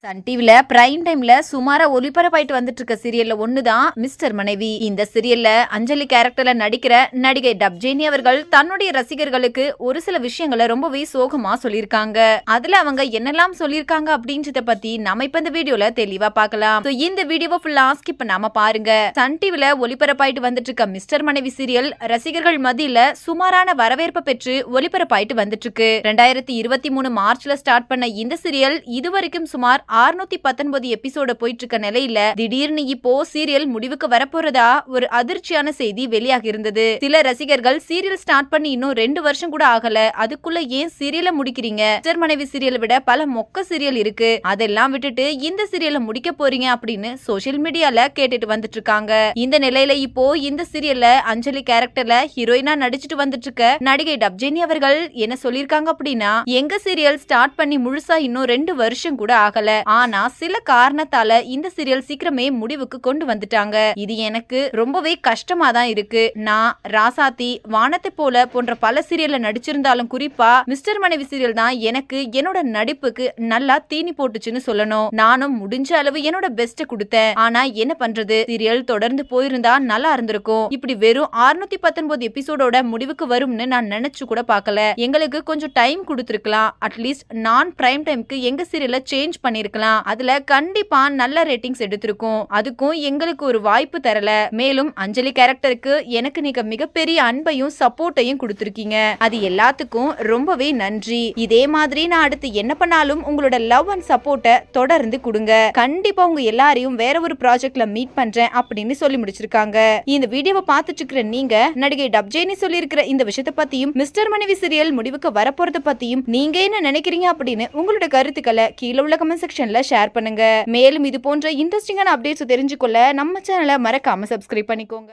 Sun டிவில prime டைம்ல சுமாரா ஒளிபரப்பாயிட்டு வந்துட்டு இருக்க சீரியல்ல ஒண்ணுதான் மிஸ்டர் மனைவி. இந்த சீரியல்ல அஞ்சலி கேரக்டர்ல நடிக்கிற நடிகை டப்ஜேனி அவர்கள் தன்னுடைய ரசிகர்களுக்கு ஒரு சில விஷயங்களை ரொம்பவே சோகமா சொல்லியிருக்காங்க. அதுல அவங்க என்னெல்லாம் சொல்லியிருக்காங்க அப்படின்றத பத்தி நம்ம இப்ப இந்த வீடியோல தெளிவா பார்க்கலாம். இந்த வீடியோவை ஃபுல்லா ஸ்கிப் பண்ணாம பாருங்க. சன் டிவில ஒளிபரப்பாயிட்டு வந்துட்டு இருக்க மிஸ்டர் மனைவி சீரியல் ரசிகர்கள் மத்தியில சுமாரான வரவேற்பு பெற்று ஒளிபரப்பாயிட்டு வந்துட்டு இருக்கு. 2023 மார்ச்ல ஸ்டார்ட் பண்ண இந்த சீரியல் இதுவரைக்கும் சுமார் 619 எபிசோட போயிட்டு இருக்க நிலையில திடீர்னு இப்போ சீரியல் முடிவுக்கு வரப்போறதா ஒரு அதிர்ச்சியான செய்தி வெளியாகி இருந்தது. சில ரசிகர்கள் சீரியல் ஸ்டார்ட் பண்ணி இன்னும் 2 வருஷம் கூட ஆகல, அதுக்குள்ள ஏன் சீரியலை முடிக்கிறீங்க? மிஸ்டர் மனைவி சீரியலை விட பல மொக்க சீரியல் இருக்கு, அதெல்லாம் விட்டுட்டு இந்த சீரியலை முடிக்க போறீங்க அப்படின்னு சோசியல் மீடியால கேட்டுட்டு வந்துட்டு இருக்காங்க. இந்த நிலையில இப்போ இந்த சீரியல்ல அஞ்சலி கேரக்டர்ல ஹீரோயினா நடிச்சிட்டு வந்துட்டு இருக்க நடிகை டப்ஜேனி அவர்கள் என்ன சொல்லிருக்காங்க அப்படின்னா, எங்க சீரியல் ஸ்டார்ட் பண்ணி முழுசா இன்னும் 2 வருஷம் கூட ஆகல, ஆனா சில காரணத்தால இந்த சீரியல் சீக்கிரமே முடிவுக்கு கொண்டு வந்துட்டாங்க. இது எனக்கு ரொம்பவே கஷ்டமா தான் இருக்கு. நான் ராசாத்தி, வானத்தை போல போன்ற பல சீரியல்ல நடிச்சிருந்தாலும் குறிப்பா மிஸ்டர் மனைவி சீரியல் தான் எனக்கு என்னோட நடிப்புக்கு நல்லா தீனி போட்டுச்சுன்னு சொல்லணும். நானும் முடிஞ்ச அளவு என்னோட பெஸ்ட் கொடுத்தேன். ஆனா என்ன பண்றது, சீரியல் தொடர்ந்து போயிருந்தா நல்லா இருந்திருக்கும். இப்படி வெறும் 619 எபிசோடோட முடிவுக்கு வரும்னு நான் நினைச்சு கூட பார்க்கல. எங்களுக்கு கொஞ்சம் டைம் கொடுத்திருக்கலாம். அட்லீஸ்ட் நான் பிரைம் டைம்க்கு எங்க சீரியலை சேஞ்ச் பண்ணிருக்கலாம். அதுல கண்டிப்பா நல்ல ரேட்டிங்ஸ் எடுத்திருக்கும். அதுக்கும் எங்களுக்கு ஒரு வாய்ப்பு தரல. மேலும் அஞ்சலி கேரக்டருக்கு எனக்கு நீங்க மிகப்பெரிய அன்பையும் சப்போர்ட்டையும் கொடுத்திருக்கீங்க. அது எல்லாத்துக்கும் ரொம்பவே நன்றி. இதே மாதிரி நான் அடுத்து என்ன பண்ணாலும் உங்களோட லவ் அண்ட் சப்போர்ட்டை தொடர்ந்து கொடுங்க. கண்டிப்பா உங்க எல்லாரையும் வேற ஒரு ப்ராஜெக்ட்ல மீட் பண்றேன் அப்படின்னு சொல்லி முடிச்சிருக்காங்க. இந்த வீடியோவை பார்த்துட்டு இருக்கிற நீங்க நடிகை டப்ஜேனி சொல்லி இருக்கிற இந்த விஷயத்தை பத்தியும் மிஸ்டர் மனைவி சீரியல் முடிவுக்கு வரப்போறத பத்தியும் நீங்க என்ன நினைக்கிறீங்க அப்படின்னு உங்களோட கருத்துக்களை கீழே உள்ள கமெண்ட் செக்ஷன்ல ஷேர் பண்ணுங்க. மேலும் இது போன்ற இன்ட்ரெஸ்டிங்கான அப்டேட்ஸ் தெரிஞ்சுக்கொள்ள நம்ம சேனலை மறக்காம சப்ஸ்கிரைப் பண்ணிக்கோங்க.